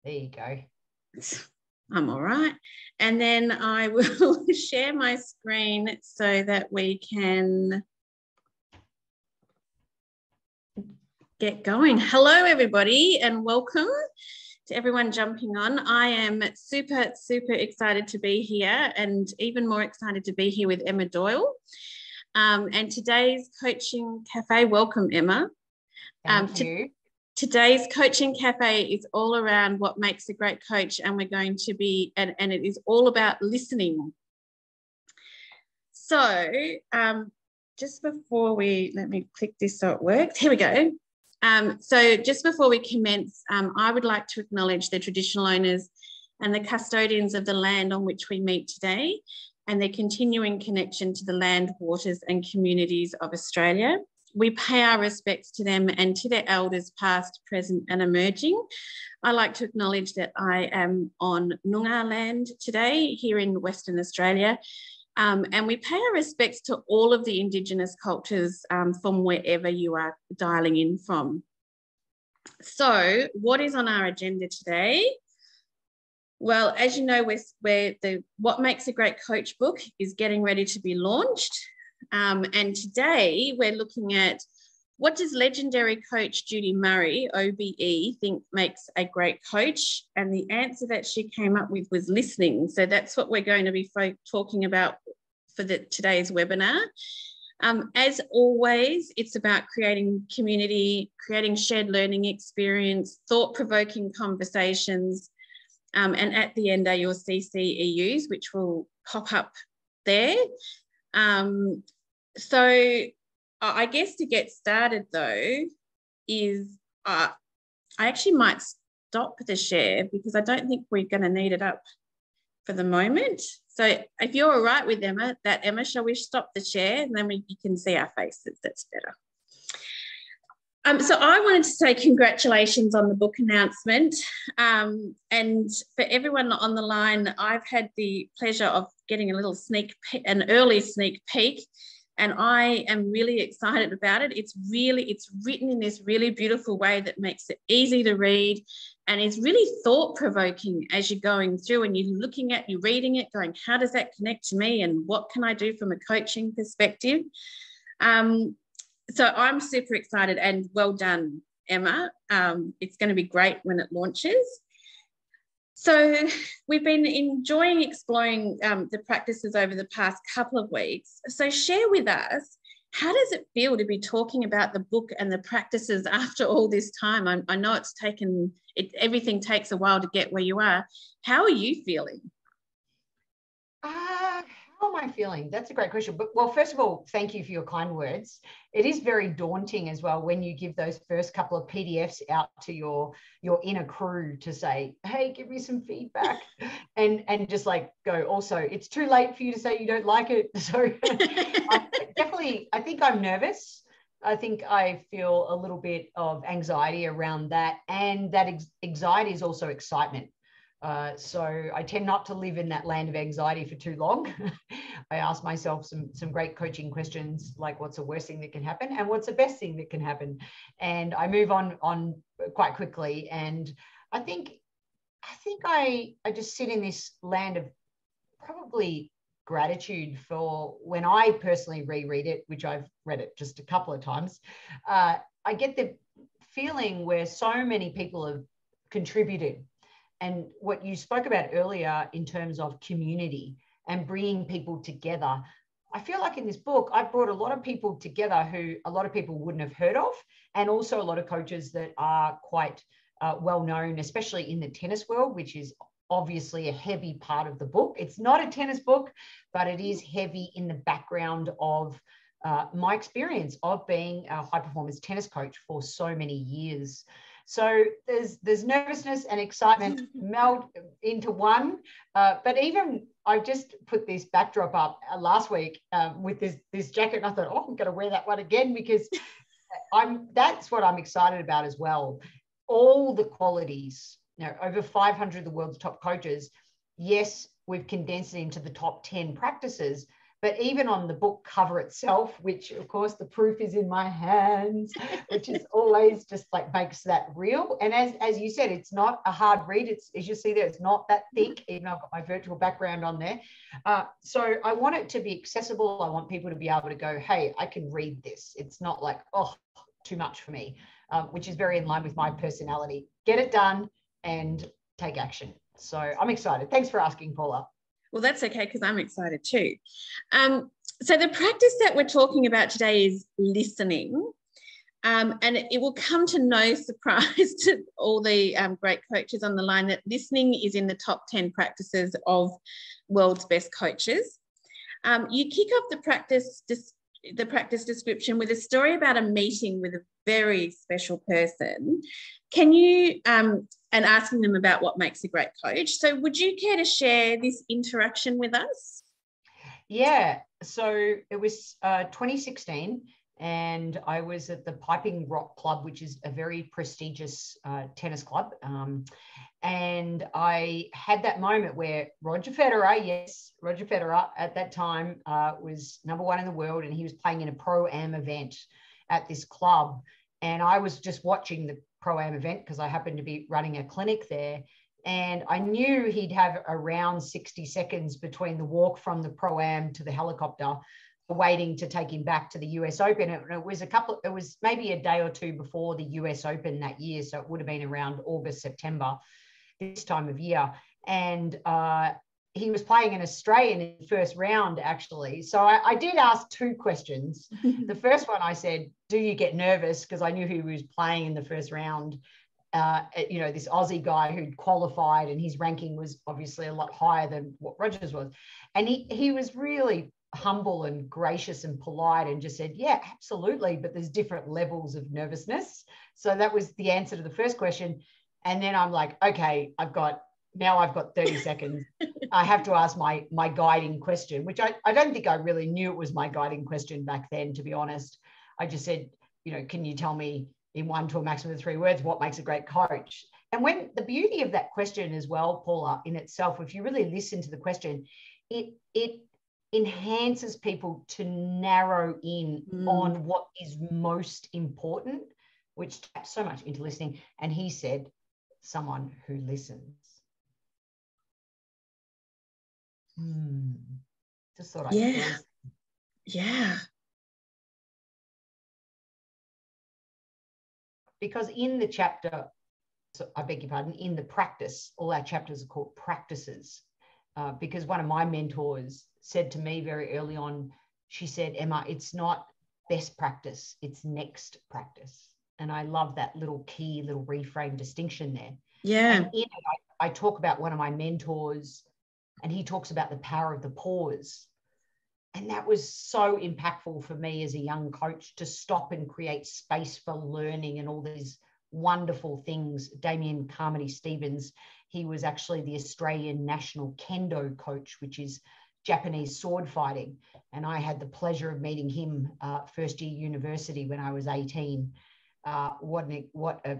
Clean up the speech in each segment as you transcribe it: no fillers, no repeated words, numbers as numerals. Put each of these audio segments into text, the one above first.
There you go. I'm all right. And then I will share my screen so that we can get going. Hello, everybody, and welcome to everyone jumping on. I am super, super excited to be here, and even more excited to be here with Emma Doyle. And today's Coaching Cafe, welcome, Emma. Thank you. Today's Coaching Cafe is all around what makes a great coach, and we're going to be, and it is all about listening. So just before let me click this so it works. Here we go. So just before we commence, I would like to acknowledge the traditional owners and the custodians of the land on which we meet today, and their continuing connection to the land, waters and communities of Australia. We pay our respects to them and to their elders past, present and emerging. I like to acknowledge that I am on Noongar land today here in Western Australia, and we pay our respects to all of the Indigenous cultures from wherever you are dialing in from. So what is on our agenda today? Well, as you know, What Makes a Great Coach book is getting ready to be launched. And today we're looking at what does legendary coach Judy Murray OBE think makes a great coach? And the answer that she came up with was listening. So that's what we're going to be talking about for today's webinar. As always, it's about creating community, creating shared learning experience, thought-provoking conversations, and at the end are your CCEUs, which will pop up there. So I guess to get started though is I actually might stop the share because I don't think we're going to need it up for the moment. So if you're all right with Emma, shall we stop the share and then you can see our faces? That's better. So I wanted to say congratulations on the book announcement. And for everyone on the line, I've had the pleasure of getting an early sneak peek, and I am really excited about it. It's written in this really beautiful way that makes it easy to read, and is really thought-provoking as you're going through and you're reading it, going, how does that connect to me and what can I do from a coaching perspective? So I'm super excited, and well done, Emma. It's going to be great when it launches. So we've been enjoying exploring the practices over the past couple of weeks. So share with us, how does it feel to be talking about the book and the practices after all this time? I know everything takes a while to get where you are. How are you feeling? How am I feeling? That's a great question. But well, first of all, thank you for your kind words. It is very daunting as well when you give those first couple of PDFs out to your inner crew to say, hey, give me some feedback, and just like go, also, it's too late for you to say you don't like it. So I think I'm nervous. I think I feel a little bit of anxiety around that, and that anxiety is also excitement. So I tend not to live in that land of anxiety for too long. I ask myself some great coaching questions, like what's the worst thing that can happen and what's the best thing that can happen, and I move on quite quickly. And I think I just sit in this land of probably gratitude for when I personally reread it, which I've read it just a couple of times. I get the feeling where so many people have contributed. And what you spoke about earlier in terms of community and bringing people together, I feel like in this book, I've brought a lot of people together who a lot of people wouldn't have heard of, and also a lot of coaches that are quite well known, especially in the tennis world, which is obviously a heavy part of the book. It's not a tennis book, but it is heavy in the background of my experience of being a high performance tennis coach for so many years. So there's nervousness and excitement meld into one. But even I've just put this backdrop up last week with this jacket, and I thought, oh, I'm going to wear that one again because that's what I'm excited about as well. All the qualities, over 500 of the world's top coaches. Yes, we've condensed it into the top 10 practices, But even on the book cover itself, which of course the proof is in my hands, which is always just like makes that real. And as you said, it's not a hard read. It's, as you see there, it's not that thick, even though I've got my virtual background on there. So I want it to be accessible. I want people to be able to go, hey, I can read this. It's not like, oh, too much for me, which is very in line with my personality. Get it done and take action. So I'm excited. Thanks for asking, Paula. Well, that's okay, because I'm excited too. So the practice that we're talking about today is listening. And it will come to no surprise to all the great coaches on the line that listening is in the top 10 practices of world's best coaches. You kick off the practice description with a story about a meeting with a very special person. Can you, and asking them about what makes a great coach. So would you care to share this interaction with us? Yeah, so it was 2016 and I was at the Piping Rock Club, which is a very prestigious tennis club. And I had that moment where Roger Federer at that time was #1 in the world, and he was playing in a Pro-Am event at this club. And I was just watching the Pro-Am event because I happened to be running a clinic there. And I knew he'd have around 60 seconds between the walk from the Pro-Am to the helicopter, waiting to take him back to the US Open. It was maybe a day or two before the US Open that year. So it would have been around August, September, this time of year. And he was playing an Australian in the first round, actually. So I did ask 2 questions. The first one, I said, do you get nervous? Because I knew who was playing in the first round. This Aussie guy who'd qualified, and his ranking was obviously a lot higher than what Rogers was. And he was really humble and gracious and polite and just said, yeah, absolutely. But there's different levels of nervousness. So that was the answer to the first question. And then I'm like, okay, I've got 30 seconds. I have to ask my guiding question, which I don't think I really knew it was my guiding question back then, to be honest. I just said, can you tell me in 1 to a maximum of 3 words what makes a great coach? And when the beauty of that question as well, Paula, in itself, if you really listen to the question, it enhances people to narrow in on what is most important, which taps so much into listening. And he said, someone who listens. Just thought I'd pause. Yeah. Because in the chapter, so I beg your pardon, in the practice, all our chapters are called practices. Because one of my mentors said to me very early on, she said, Emma, it's not best practice, it's next practice. And I love that little reframe distinction there. Yeah. And in it, I talk about one of my mentors, and he talks about the power of the pause. And that was so impactful for me as a young coach, to stop and create space for learning and all these wonderful things. Damien Carmody-Stevens, he was actually the Australian national kendo coach, which is Japanese sword fighting. And I had the pleasure of meeting him first year university when I was 18. What a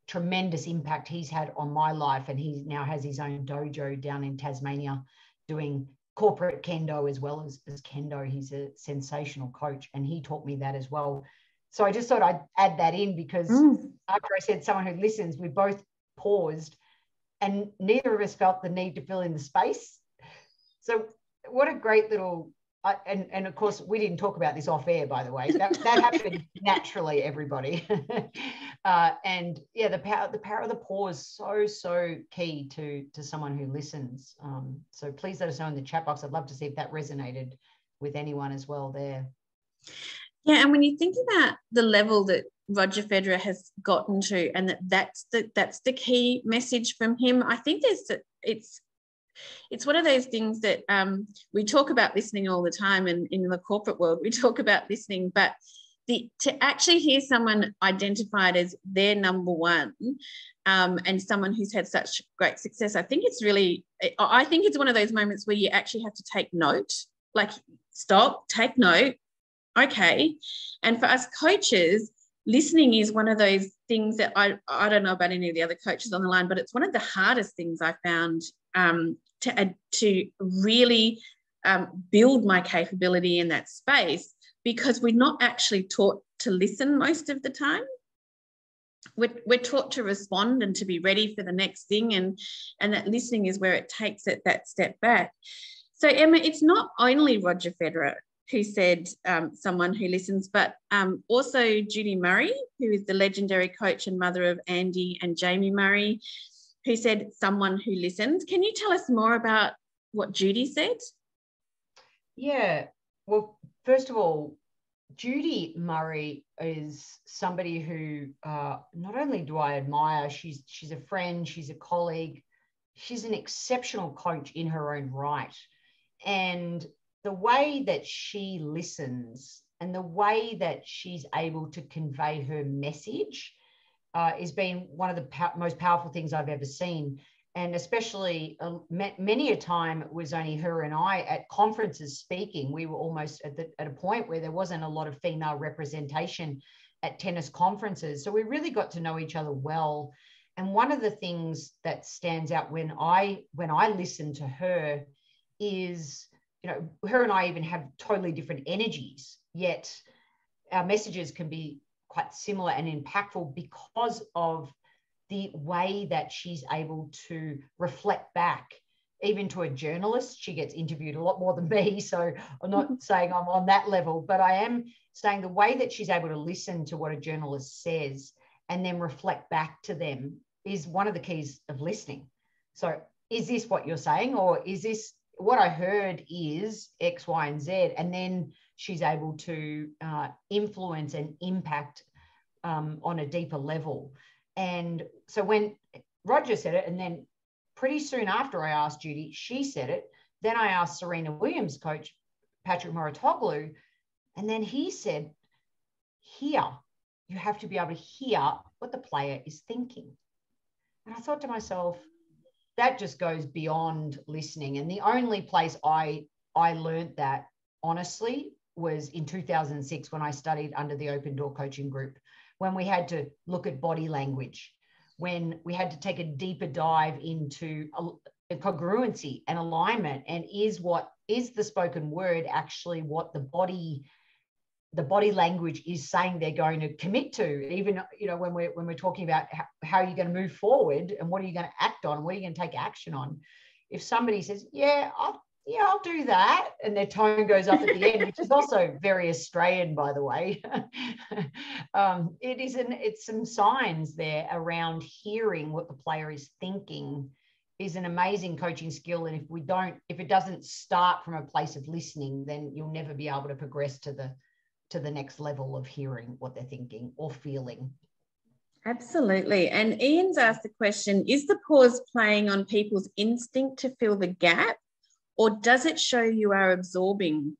tremendous impact he's had on my life. And he now has his own dojo down in Tasmania doing corporate kendo as well as kendo. He's a sensational coach, and he taught me that as well. So I just thought I'd add that in, because after I said someone who listens, we both paused and neither of us felt the need to fill in the space. So what a great little, and of course, we didn't talk about this off air, by the way. That happened naturally, everybody. And yeah, the power of the pause, so key to someone who listens. So please let us know in the chat box. I'd love to see if that resonated with anyone as well there. Yeah, and when you think about the level that Roger Federer has gotten to, and that's the key message from him, I think it's one of those things that we talk about listening all the time, and in the corporate world we talk about listening, but to actually hear someone identified as their #1 and someone who's had such great success, I think it's one of those moments where you actually have to take note, like stop, take note. Okay. And for us coaches, listening is one of those things that I don't know about any of the other coaches on the line, but it's one of the hardest things I found to really build my capability in that space, because we're not actually taught to listen most of the time. We're taught to respond and to be ready for the next thing, and that listening is where it takes it that step back. So, Emma, it's not only Roger Federer who said someone who listens, but also Judy Murray, who is the legendary coach and mother of Andy and Jamie Murray, who said someone who listens. Can you tell us more about what Judy said? Yeah, well, first of all, Judy Murray is somebody who not only do I admire, she's a friend, she's a colleague, she's an exceptional coach in her own right. And the way that she listens and the way that she's able to convey her message has been one of the most powerful things I've ever seen. And especially many a time it was only her and I at conferences speaking. We were almost at a point where there wasn't a lot of female representation at tennis conferences. So we really got to know each other well. And one of the things that stands out when I listen to her is, you know, her and I even have totally different energies, yet our messages can be quite similar and impactful because of the way that she's able to reflect back, even to a journalist. She gets interviewed a lot more than me, so I'm not saying I'm on that level, but I am saying the way that she's able to listen to what a journalist says and then reflect back to them is one of the keys of listening. So is this what you're saying, or is this what I heard is X, Y, and Z? And then she's able to influence and impact on a deeper level. And so when Roger said it, and then pretty soon after I asked Judy, she said it. Then I asked Serena Williams coach, Patrick Mouratoglou, and then he said, here, you have to be able to hear what the player is thinking. And I thought to myself, that just goes beyond listening. And the only place I learned that, honestly, was in 2006 when I studied under the Open Door Coaching Group, when we had to look at body language, when we had to take a deeper dive into congruency and alignment, and is the spoken word actually what the body language is saying they're going to commit to. Even, you know, when we're talking about how you're going to move forward and what are you going to act on, what are you going to take action on. If somebody says, I'll do that, and their tone goes up at the end, which is also very Australian, by the way. It's some signs there around hearing what the player is thinking is an amazing coaching skill. And if it doesn't start from a place of listening, then you'll never be able to progress to the next level of hearing what they're thinking or feeling. Absolutely. And Ian's asked the question, is the pause playing on people's instinct to fill the gap, or does it show you are absorbing?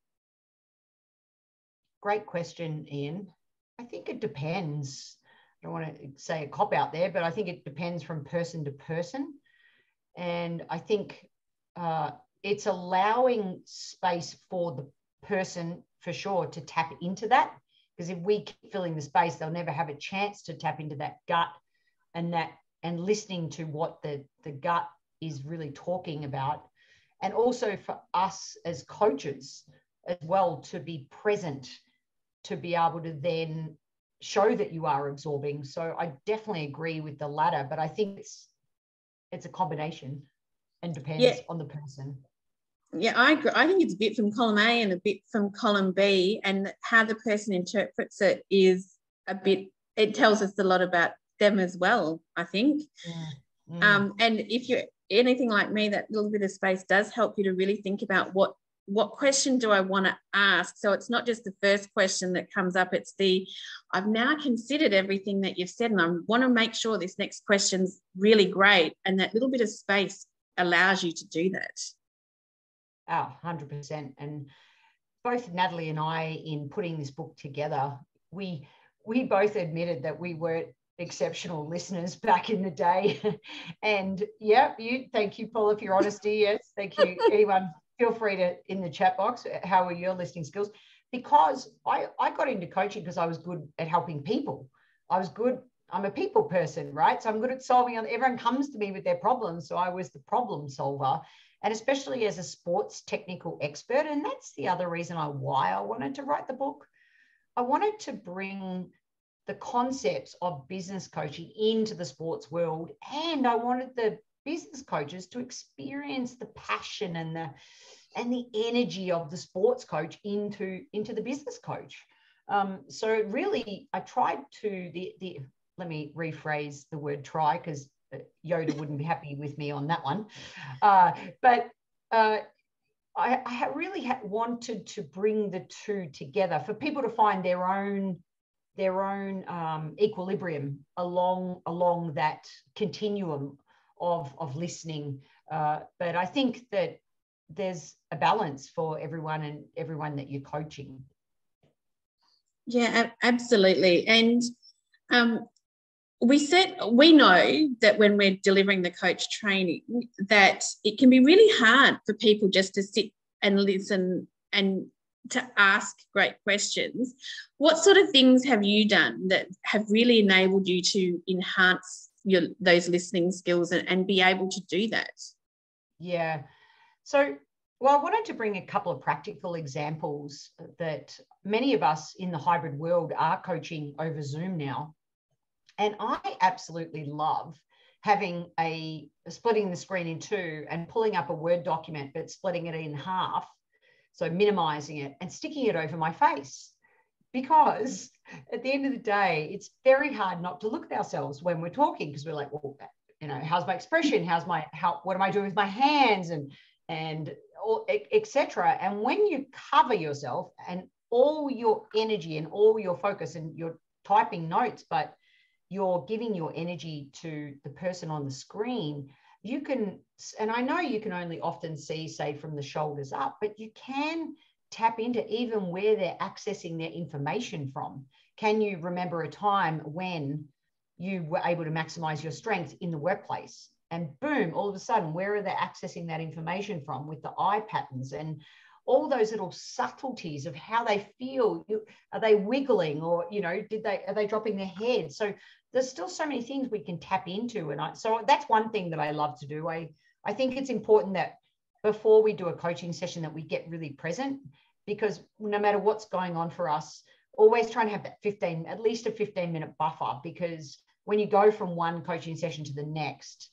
Great question, Ian. I think it depends. I don't want to say a cop out there, but I think it depends from person to person. And I think it's allowing space for the person, for sure, to tap into that. Because if we keep filling the space, they'll never have a chance to tap into that gut and listening to what the gut is really talking about. And also for us as coaches as well, to be present, to be able to then show that you are absorbing. So I definitely agree with the latter, but I think it's a combination and depends on the person. Yeah, I agree. I think it's a bit from column A and a bit from column B, and how the person interprets it is it tells us a lot about them as well, I think. And if you're anything like me, that little bit of space does help you to really think about what question do I want to ask. So it's not just the first question that comes up, it's I've now considered everything that you've said, and I want to make sure this next question's really great. And that little bit of space allows you to do that. Oh, 100%. And both Natalie and I, in putting this book together, we both admitted that we weren't exceptional listeners back in the day. And thank you, Paula, for your honesty. Yes, thank you. Anyone, feel free to, in the chat box, how are your listening skills? Because I got into coaching because I was good at helping people. I was good I'm a people person, right? So I'm good at solving. Everyone comes to me with their problems. So I was the problem solver. And especially as a sports technical expert. And that's the other reason why I wanted to write the book. I wanted to bring the concepts of business coaching into the sports world. And I wanted the business coaches to experience the passion and the energy of the sports coach into the business coach. So really, I tried to let me rephrase the word try, because Yoda wouldn't be happy with me on that one. But I really wanted to bring the two together for people to find their own equilibrium along that continuum of listening. But I think that there's a balance for everyone and everyone that you're coaching. Yeah, absolutely. And we know that when we're delivering the coach training, that it can be really hard for people just to sit and listen and to ask great questions. What sort of things have you done that have really enabled you to enhance those listening skills and be able to do that? Yeah. So, well, I wanted to bring a couple of practical examples that many of us in the hybrid world are coaching over Zoom now. And I absolutely love having splitting the screen in two and pulling up a Word document, but splitting it in half. So minimizing it and sticking it over my face, because at the end of the day, it's very hard not to look at ourselves when we're talking, because we're like, well, how's my expression? What am I doing with my hands and etc. And when you cover yourself and all your energy and all your focus, and you're typing notes, but you're giving your energy to the person on the screen, you can, and I know you can only often see, say, from the shoulders up, but you can tap into even where they're accessing their information from. Can you remember a time when you were able to maximize your strength in the workplace? And boom, all of a sudden, where are they accessing that information from with the eye patterns and all those little subtleties of how they feel? Are they wiggling, or, are they dropping their head? So there's still so many things we can tap into. So that's one thing that I love to do. I think it's important that before we do a coaching session that we get really present, because no matter what's going on for us, always try and have that at least a 15-minute buffer, because when you go from one coaching session to the next,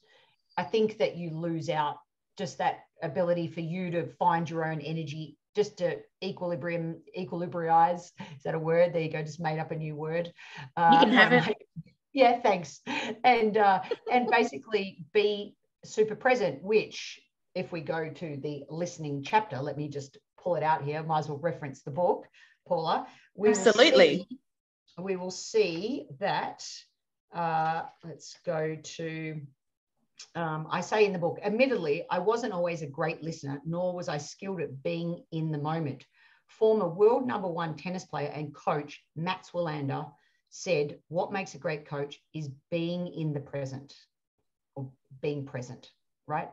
I think that you lose out just that ability for you to find your own energy, just to equilibrize. Is that a word? There you go. Just made up a new word. You can have it. Yeah, thanks. And basically be super present, which, if we go to the listening chapter, let me just pull it out here. Might as well reference the book, Paula. Absolutely. We will see that. Let's go to, I say in the book, admittedly, I wasn't always a great listener, nor was I skilled at being in the moment. Former world #1 tennis player and coach Matt Wilander said, what makes a great coach is being in the present, or being present, right?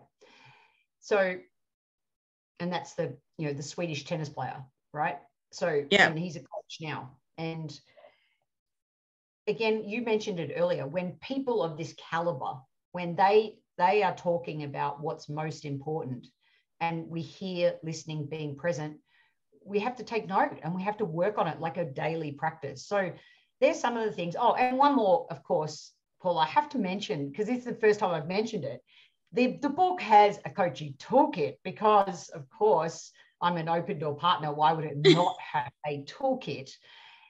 So, and that's the Swedish tennis player, right? So, yeah. And he's a coach now. And again, you mentioned it earlier, when people of this caliber, when they are talking about what's most important, and we hear listening, being present, we have to take note and we have to work on it like a daily practice. So there's some of the things. Oh, and one more, of course, Paul, I have to mention, because it's the first time I've mentioned it. The book has a coaching toolkit, because, of course, I'm an open door partner. Why would it not have a toolkit?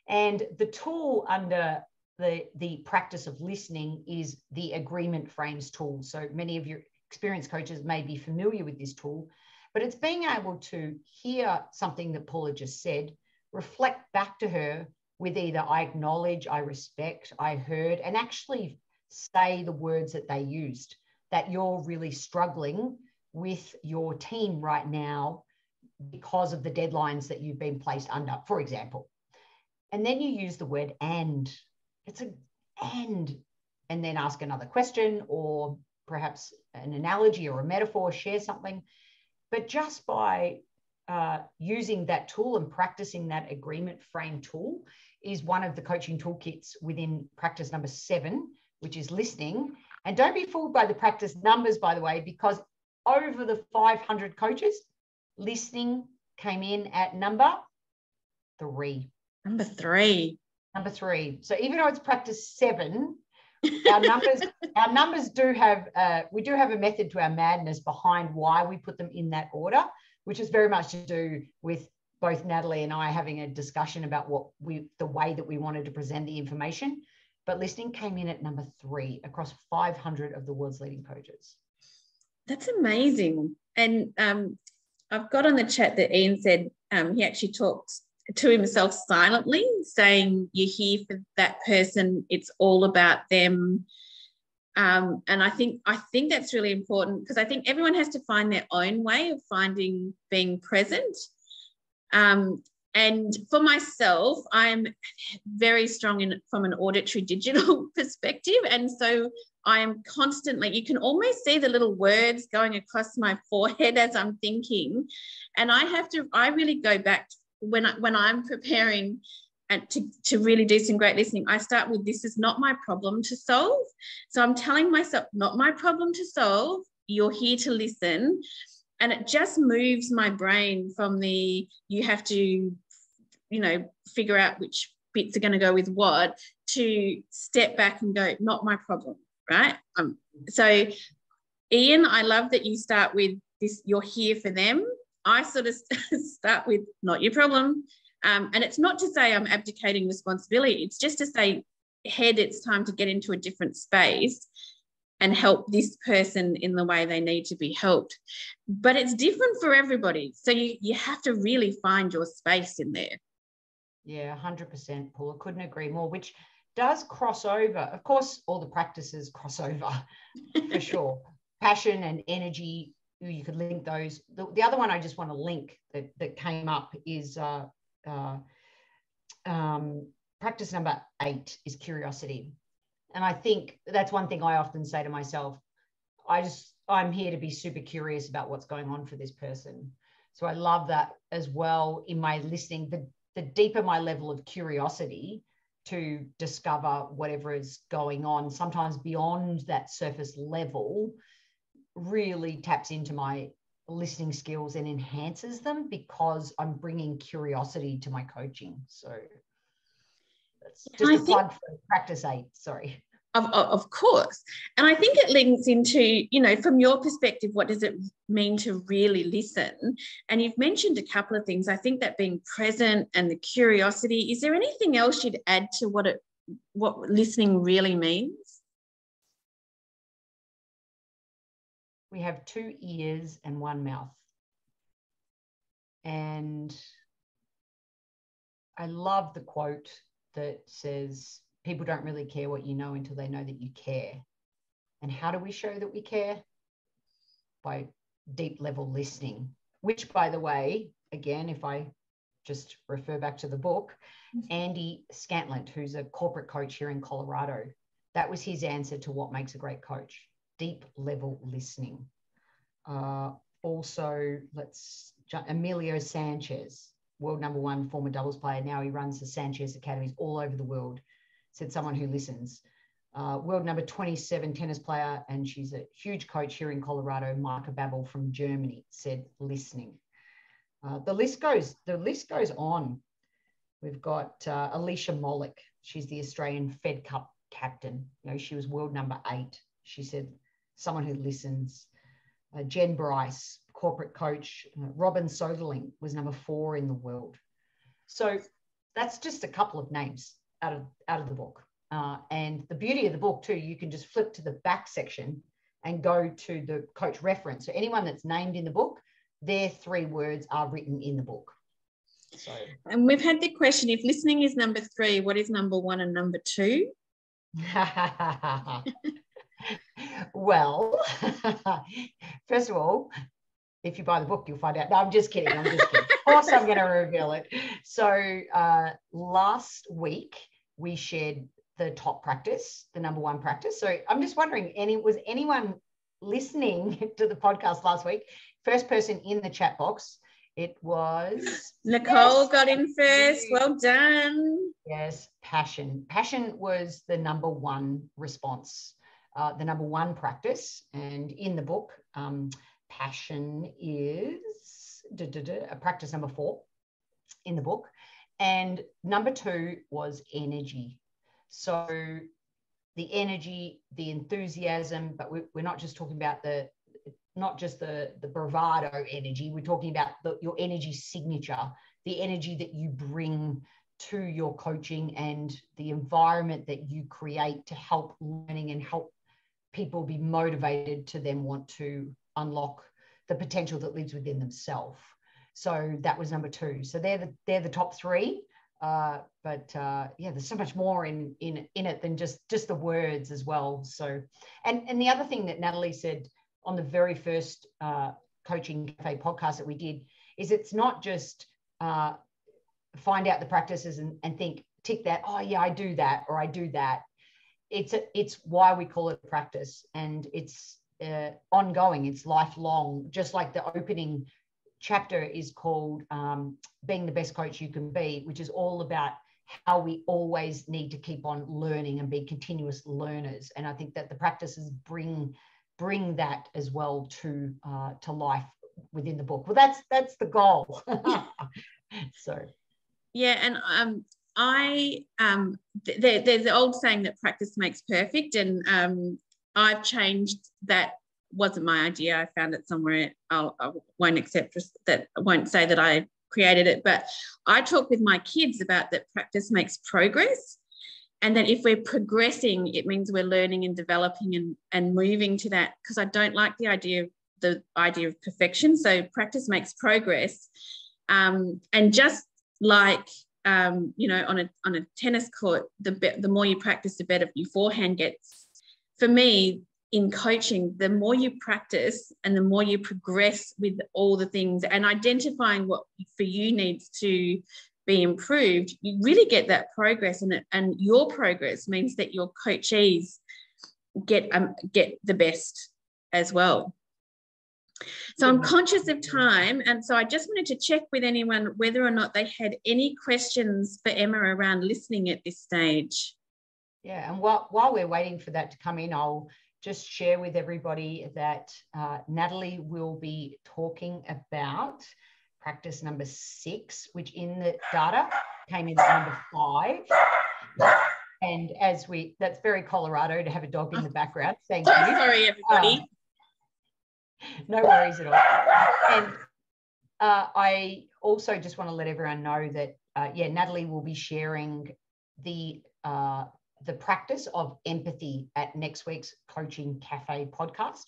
And the tool under the practice of listening is the agreement frames tool. So many of your experienced coaches may be familiar with this tool, but it's being able to hear something that Paula just said, reflect back to her with either I acknowledge, I respect, I heard, and actually say the words that they used, that you're really struggling with your team right now because of the deadlines that you've been placed under, for example. And then you use the word and. It's an and then ask another question, or perhaps an analogy or a metaphor, share something. But just by using that tool and practicing that agreement frame tool is one of the coaching toolkits within practice number 7, which is listening. And don't be fooled by the practice numbers, by the way, because over the 500 coaches, listening came in at number 3. Number 3. Number 3. So even though it's practice 7, our numbers do have, we do have a method to our madness behind why we put them in that order, which is very much to do with both Natalie and I having a discussion about the way that we wanted to present the information. But listening came in at number 3 across 500 of the world's leading coaches. That's amazing. And I've got on the chat that Ian said he actually talks to himself silently, saying you're here for that person. It's all about them. And I think that's really important, because I think everyone has to find their own way of being present. And for myself, I'm very strong from an auditory digital perspective. And so I am constantly, you can almost see the little words going across my forehead as I'm thinking. And I really go back when I'm preparing and to really do some great listening. I start with, this is not my problem to solve. So I'm telling myself, not my problem to solve. You're here to listen. And it just moves my brain from you have to, figure out which bits are going to go with what, to step back and go, not my problem, right? So, Ian, I love that you start with this, you're here for them. I sort of start with, not your problem. And it's not to say I'm abdicating responsibility. It's just to say, head, it's time to get into a different space and help this person in the way they need to be helped. But it's different for everybody. So you have to really find your space in there. Yeah, 100%, Paula. Couldn't agree more, which does cross over. Of course, all the practices cross over for sure. Passion and energy, you could link those. The other one I just want to link that came up is practice number 8 is curiosity. And I think that's one thing I often say to myself. I'm here to be super curious about what's going on for this person. So I love that as well in my listening. The deeper my level of curiosity to discover whatever is going on, sometimes beyond that surface level, really taps into my listening skills and enhances them, because I'm bringing curiosity to my coaching. So that's just a plug for practice 8. Sorry. Of course. And I think it links into, from your perspective, what does it mean to really listen? And you've mentioned a couple of things. I think that being present and the curiosity. Is there anything else you'd add to what listening really means? We have 2 ears and 1 mouth. And I love the quote that says, people don't really care what you know until they know that you care. And how do we show that we care? By deep level listening, which, by the way, again, if I just refer back to the book, Andy Scantland, who's a corporate coach here in Colorado, that was his answer to what makes a great coach: deep level listening. Also, Emilio Sanchez, world number 1 former doubles player. Now he runs the Sanchez Academies all over the world. Said someone who listens. World number 27 tennis player, and she's a huge coach here in Colorado, Marka Babel from Germany, said listening. The list goes on. We've got Alicia Mollick. She's the Australian Fed Cup captain. She was world number 8. She said someone who listens. Jen Bryce, corporate coach. Robin Soderling was number 4 in the world. So that's just a couple of names out of the book. And the beauty of the book too, you can just flip to the back section and go to the coach reference. So anyone that's named in the book, their 3 words are written in the book. So, and we've had the question, if listening is number 3, what is number 1 and number 2? Well, first of all, if you buy the book, you'll find out. No, I'm just kidding. Of course, I'm going to reveal it. So last week, we shared the top practice, the number 1 practice. So I'm just wondering, was anyone listening to the podcast last week? First person in the chat box, It was Nicole got in first. Well done. Yes, passion. Passion was the number one response, the number one practice. And in the book, passion is a practice number 4 in the book. And number 2 was energy. So the energy, the enthusiasm, but we're not just talking about the bravado energy. We're talking about your energy signature, the energy that you bring to your coaching and the environment that you create to help learning and help people be motivated to then want to unlock the potential that lives within themselves. So that was number 2. So they're the top 3. But there's so much more in it than just the words as well. So, and the other thing that Natalie said on the very first Coaching Cafe podcast that we did is it's not just find out the practices and think, tick that, oh yeah, I do that, or I do that. It's why we call it practice, and it's ongoing, it's lifelong, just like the opening chapter is called Being the Best Coach You Can Be, which is all about how we always need to keep on learning and be continuous learners. And I think that the practices bring that as well to life within the book. Well, that's the goal. So yeah, and there's the old saying that practice makes perfect, and I've changed that. Wasn't my idea. I found it somewhere. I won't accept that. I won't say that I created it, but I talk with my kids about that practice makes progress, and that if we're progressing, it means we're learning and developing and moving to that, because I don't like the idea of perfection. So practice makes progress, and just like on a tennis court, the more you practice, the better your forehand gets. For me, in coaching, the more you practice and the more you progress with all the things and identifying what for you needs to be improved, you really get that progress, and your progress means that your coachees get the best as well. So I'm conscious of time, and so I just wanted to check with anyone whether or not they had any questions for Emma around listening at this stage. Yeah, and while we're waiting for that to come in, I'll just share with everybody that Natalie will be talking about practice number 6, which in the data came in at number 5. And that's very Colorado to have a dog in the background. Thank you. Sorry, everybody. No worries at all. And I also just want to let everyone know that, Natalie will be sharing the practice of empathy at next week's Coaching Cafe podcast.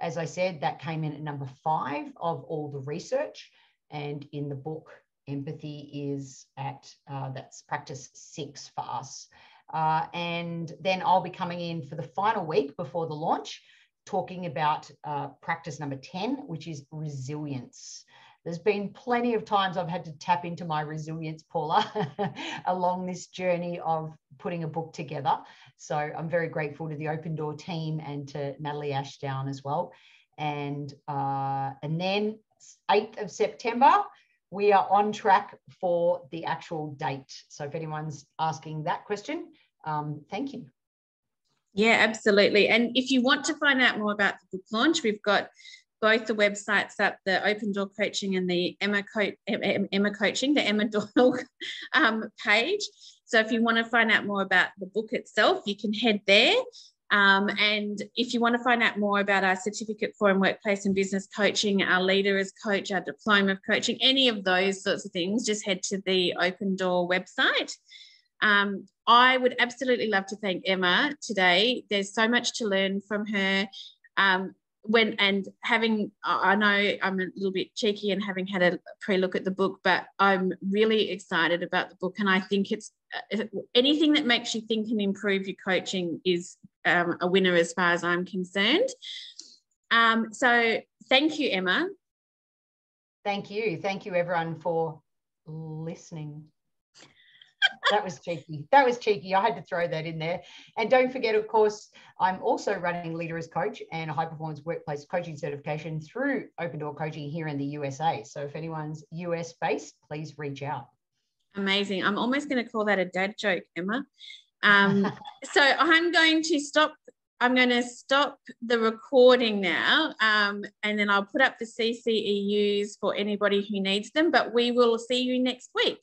As I said, that came in at number 5 of all the research. And in the book, empathy is that's practice 6 for us. And then I'll be coming in for the final week before the launch, talking about practice number 10, which is resilience. There's been plenty of times I've had to tap into my resilience, Paula, along this journey of putting a book together. So I'm very grateful to the Open Door team and to Natalie Ashdown as well. And then 8th of September, we are on track for the actual date. So if anyone's asking that question, thank you. Yeah, absolutely. And if you want to find out more about the book launch, we've got both the websites up, the Open Door Coaching and the Emma Coaching, the Emma Doyle page. So if you want to find out more about the book itself, you can head there. And if you want to find out more about our certificate for workplace and business coaching, our leader as coach, our diploma of coaching, any of those sorts of things, just head to the Open Door website. I would absolutely love to thank Emma today. There's so much to learn from her. I know I'm a little bit cheeky and having had a pre-look at the book, but I'm really excited about the book, and I think it's anything that makes you think and improve your coaching is a winner as far as I'm concerned. So thank you, Emma. Thank you everyone for listening. That was cheeky. That was cheeky. I had to throw that in there. And don't forget, of course, I'm also running Leader as Coach and a high performance workplace coaching certification through Open Door Coaching here in the USA. So if anyone's US based, please reach out. Amazing. I'm almost going to call that a dad joke, Emma. So I'm going to stop the recording now, and then I'll put up the CCEUs for anybody who needs them, but we will see you next week.